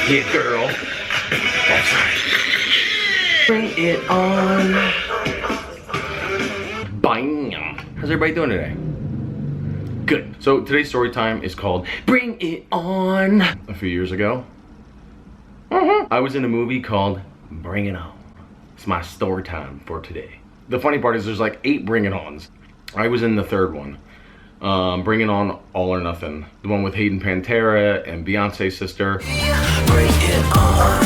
Yeah, girl. That's right. Bring it on. Bam. How's everybody doing today? Good. So today's story time is called Bring It On. A few years ago, I was in a movie called Bring It On. It's my story time for today. The funny part is there's like 8 Bring It Ons. I was in the 3rd one. Bring It On, All or Nothing. The one with Hayden Panettiere and Beyonce's sister. Bring it on.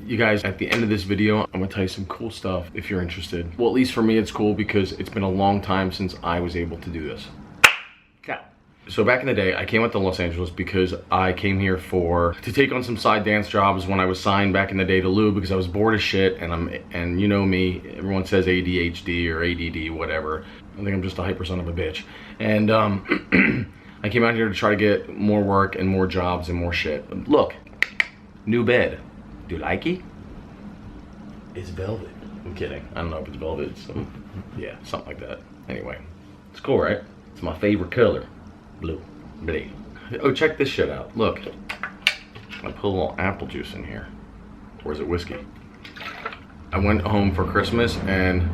You guys, at the end of this video, I'm gonna tell you some cool stuff if you're interested. Well, at least for me, it's cool because it's been a long time since I was able to do this. So back in the day, I came out to Los Angeles because I came here to take on some side dance jobs when I was signed back in the day to Lou because I was bored as shit and you know me, everyone says ADHD or ADD, whatever. I think I'm just a hyper son of a bitch. And I came out here to try to get more work and more jobs and more shit. Look, new bed. Do you like it? It's velvet. I'm kidding. I don't know if it's velvet. It's yeah, something like that. Anyway, it's cool, right? It's my favorite color. Blue. Blue. Oh, check this shit out. Look. I put a little apple juice in here. Or is it whiskey? I went home for Christmas and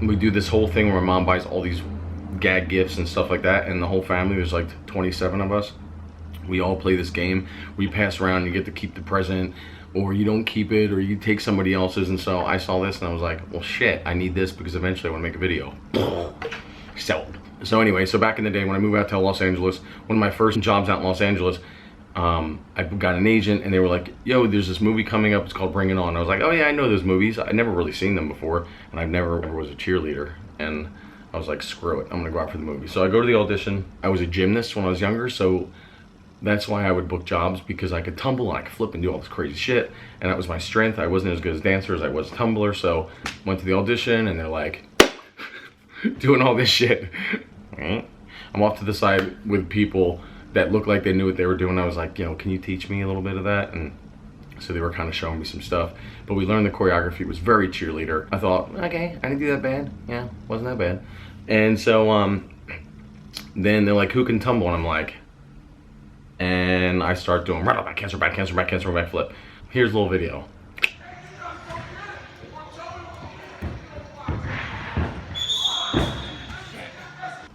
we do this whole thing where my mom buys all these gag gifts and stuff like that, and the whole family, there's like 27 of us. We all play this game. We pass around and you get to keep the present, or you don't keep it, or you take somebody else's. And so I saw this and I was like, well shit, I need this because eventually I want to make a video. So anyway, so back in the day when I moved out to Los Angeles, one of my first jobs out in Los Angeles, I got an agent and they were like, yo, there's this movie coming up, it's called Bring It On. I was like, oh yeah, I know those movies. I'd never really seen them before, and I never was a cheerleader. And I was like, screw it, I'm gonna go out for the movie. So I go to the audition. I was a gymnast when I was younger, so that's why I would book jobs, because I could tumble and I could flip and do all this crazy shit, and that was my strength. I wasn't as good as dancer as I was a tumbler, so went to the audition and they're like, doing all this shit. I'm off to the side with people that looked like they knew what they were doing. I was like, you know, can you teach me a little bit of that? And so they were kind of showing me some stuff, but we learned the choreography. It was very cheerleader. I thought, okay, I didn't do that bad. Yeah, wasn't that bad. And so then they're like, who can tumble? And I'm like, and I start doing right back, cancer, back, cancer, back, cancer, back, flip. Here's a little video.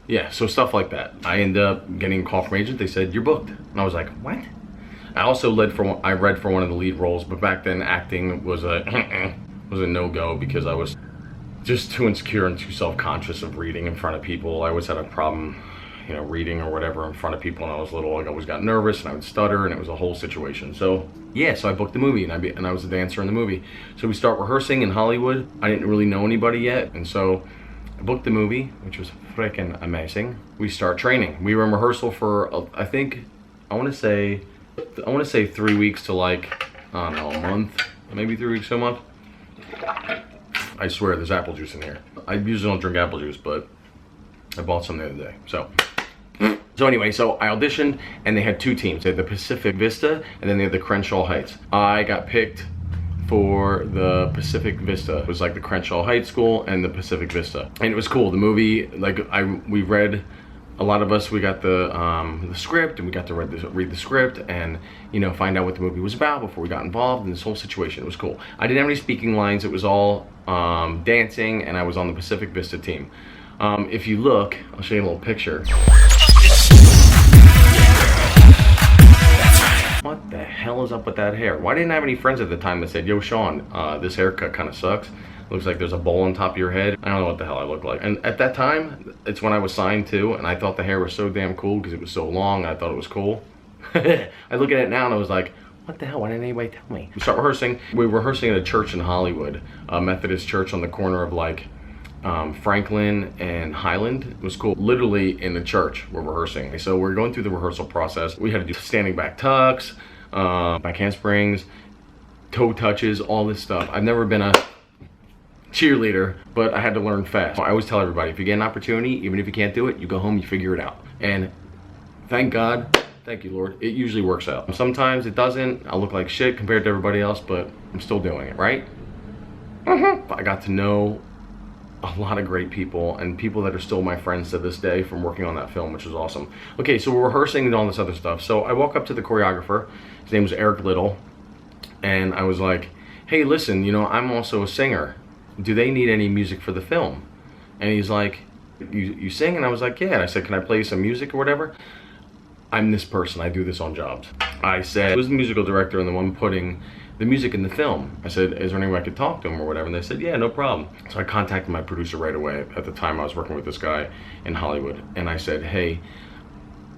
Yeah, so stuff like that. I ended up getting a call from agent. They said, you're booked. And I was like, what? I also read for one of the lead roles, but back then acting was a no-go because I was just too insecure and too self-conscious of reading in front of people. I always had a problem, you know, reading or whatever in front of people when I was little. I always got nervous and I would stutter, and it was a whole situation. So yeah, so I booked the movie and I was a dancer in the movie. So we start rehearsing in Hollywood. I didn't really know anybody yet, and so I booked the movie, which was freaking amazing. We start training. We were in rehearsal for I want to say 3 weeks to like, I don't know, a month, maybe 3 weeks to a month. I swear there's apple juice in here. I usually don't drink apple juice, but I bought some the other day. So anyway, so I auditioned and they had 2 teams. They had the Pacific Vista and then they had the Crenshaw Heights. I got picked for the Pacific Vista. It was like the Crenshaw Heights School and the Pacific Vista. And it was cool. The movie, like we read, a lot of us, we got the script, and we got to read the script and, you know, find out what the movie was about before we got involved in this whole situation. It was cool. I didn't have any speaking lines. It was all dancing, and I was on the Pacific Vista team. If you look, I'll show you a little picture. What the hell is up with that hair? Why didn't I have any friends at the time that said, yo, Sean, this haircut kind of sucks. Looks like there's a bowl on top of your head. I don't know what the hell I look like. And at that time, it's when I was signed too, and I thought the hair was so damn cool because it was so long. I thought it was cool. I look at it now and I was like, what the hell? Why didn't anybody tell me? We start rehearsing. We were rehearsing at a church in Hollywood, a Methodist church on the corner of like Franklin and Highland. It was cool. Literally in the church we're rehearsing. So we're going through the rehearsal process. We had to do standing back tucks, back handsprings, toe touches, all this stuff. I've never been a cheerleader, but I had to learn fast. I always tell everybody, if you get an opportunity, even if you can't do it, you go home, you figure it out. And thank God, thank you Lord, it usually works out. Sometimes it doesn't. I look like shit compared to everybody else, but I'm still doing it, right? I got to know a lot of great people, and people that are still my friends to this day from working on that film, which was awesome. Okay, so we're rehearsing and all this other stuff. So I walk up to the choreographer. His name was Eric Little, and I was like, hey, listen, you know, I'm also a singer. Do they need any music for the film? And he's like, you sing? And I was like, yeah. And I said, can I play some music or whatever? I'm this person, I do this on jobs. I said, who's the musical director and the one putting the music in the film? I said, is there any way I could talk to him or whatever? And they said, yeah, no problem. So I contacted my producer right away. At the time I was working with this guy in Hollywood. And I said, hey,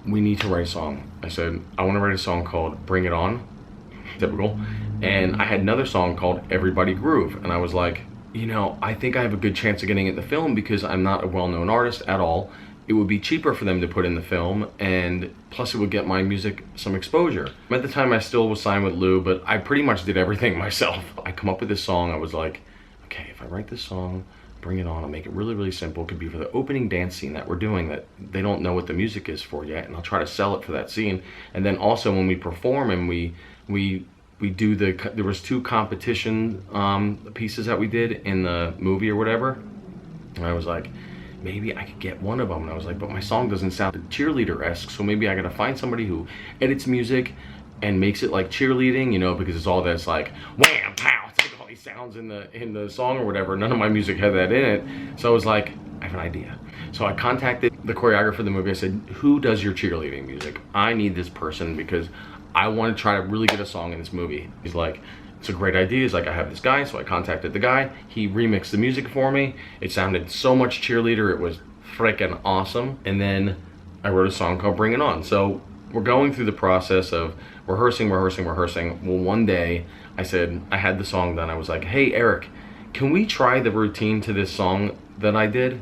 we need to write a song. I said, I want to write a song called Bring It On, typical. And I had another song called Everybody Groove. And I was like, you know, I think I have a good chance of getting it in the film because I'm not a well-known artist at all. It would be cheaper for them to put in the film, and plus it would get my music some exposure. At the time I still was signed with Lou, but I pretty much did everything myself. I come up with this song, I was like, okay, if I write this song, Bring It On, I'll make it really, really simple. It could be for the opening dance scene that we're doing that they don't know what the music is for yet, and I'll try to sell it for that scene. And then also when we perform and we do there was 2 competition pieces that we did in the movie or whatever, and I was like, maybe I could get one of them. And I was like, but my song doesn't sound cheerleader-esque, so maybe I gotta find somebody who edits music and makes it like cheerleading, you know, because it's all that's like wham, pow, it's like all these sounds in the song or whatever. None of my music had that in it. So I was like, I have an idea. So I contacted the choreographer of the movie. I said, who does your cheerleading music? I need this person because I want to try to really get a song in this movie. He's like, it's a great idea. He's like, I have this guy. So I contacted the guy. He remixed the music for me. It sounded so much cheerleader. It was freaking awesome. And then I wrote a song called Bring It On. So we're going through the process of rehearsing. Well, one day I said, I had the song done. I was like, hey, Eric, can we try the routine to this song that I did?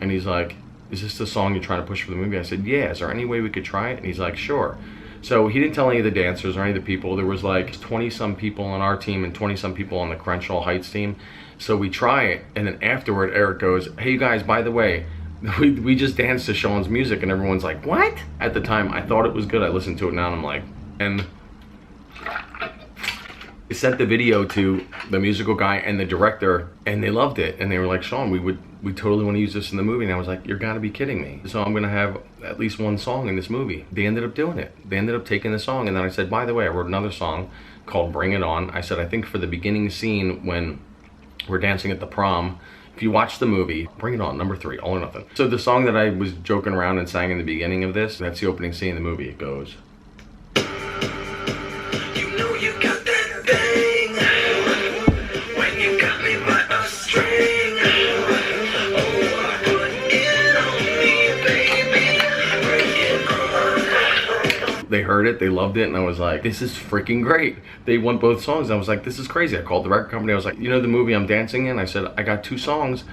And he's like, is this the song you're trying to push for the movie? I said, yeah, is there any way we could try it? And he's like, sure. So he didn't tell any of the dancers or any of the people. There was like 20-some people on our team and 20-some people on the Crenshaw Heights team. So we try it, and then afterward, Eric goes, hey, you guys, by the way, we just danced to Sean's music, and everyone's like, what? At the time, I thought it was good. I listened to it now, and I'm like, and I sent the video to the musical guy and the director, and they loved it. And they were like, Sean, we totally want to use this in the movie. And I was like, you're gotta be kidding me. So I'm gonna have at least one song in this movie. They ended up doing it. They ended up taking the song. And then I said, by the way, I wrote another song called Bring It On. I said, I think for the beginning scene when we're dancing at the prom, if you watch the movie, Bring It On, number 3, All or Nothing. So the song that I was joking around and sang in the beginning of this, that's the opening scene in the movie. It goes, they heard it, they loved it, and I was like, this is freaking great. They want both songs. I was like, this is crazy. I called the record company. I was like, you know the movie I'm dancing in? I said, I got 2 songs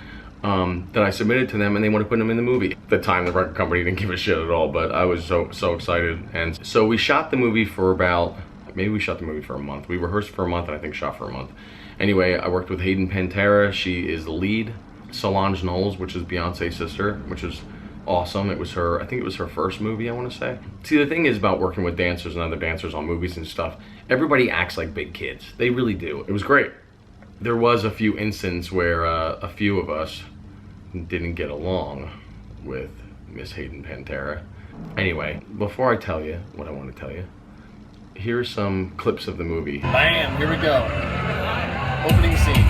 that I submitted to them, and they want to put them in the movie. At the time, the record company didn't give a shit at all, but I was so excited. And so we shot the movie for about, maybe we shot the movie for a month. We rehearsed for a month, and I think shot for a month. Anyway, I worked with Hayden Pantera. She is the lead. Solange Knowles, which is Beyonce's sister, which is awesome. It was her, I think it was her first movie, I want to say. See, the thing is about working with dancers and other dancers on movies and stuff, everybody acts like big kids. They really do. It was great. There was a few instances where a few of us didn't get along with Miss Hayden Pantera. Anyway, before I tell you what I want to tell you, here's some clips of the movie. Bam, here we go. Opening scene.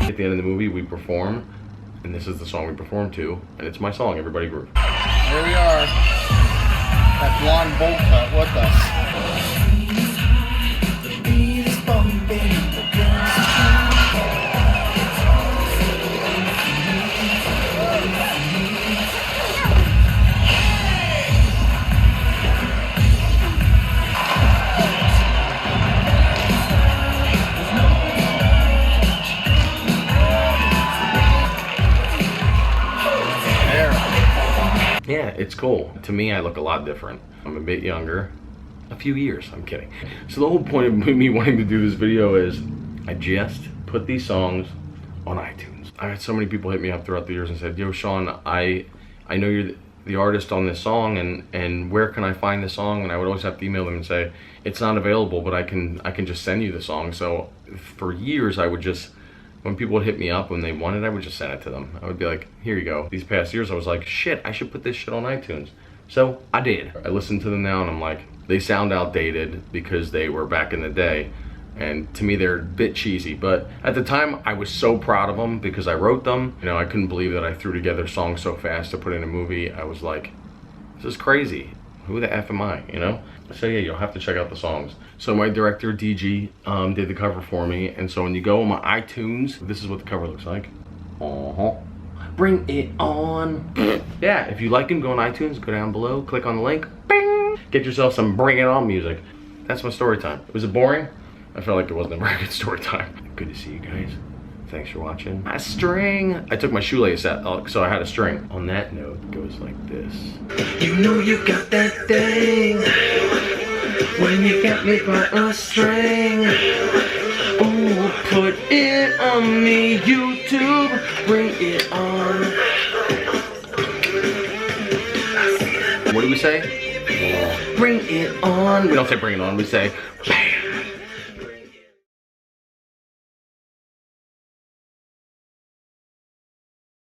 At the end of the movie, we perform, and this is the song we perform to, and it's my song, Everybody Groove. Here we are. That blonde bolt cut with us. The beat is bumping. Yeah, it's cool. To me, I look a lot different. I'm a bit younger. A few years, I'm kidding. So the whole point of me wanting to do this video is I just put these songs on iTunes. I had so many people hit me up throughout the years and said, yo, Sean, I I know you're the artist on this song, and where can I find this song? And I would always have to email them and say, it's not available, but I can just send you the song. So for years, I would just, when people would hit me up when they wanted, I would just send it to them. I would be like, here you go. These past years, I was like, shit, I should put this shit on iTunes. So I did. I listen to them now and I'm like, they sound outdated because they were back in the day. And to me, they're a bit cheesy, but at the time I was so proud of them because I wrote them. You know, I couldn't believe that I threw together songs so fast to put in a movie. I was like, this is crazy. Who the F am I, you know? So yeah, you'll have to check out the songs. So my director, DG, did the cover for me. And so when you go on my iTunes, this is what the cover looks like. Bring it on. Yeah, if you like him, go on iTunes, go down below, click on the link, bing! Get yourself some Bring It On music. That's my story time. Was it boring? I felt like it wasn't a very good story time. Good to see you guys. Thanks for watching. A string. I took my shoelace out, so I had a string. On that note, it goes like this. You know you got that thing when you got me by a string. Ooh, put it on me, YouTube. Bring it on. What do we say? Bring it on. We don't say bring it on, we say bang.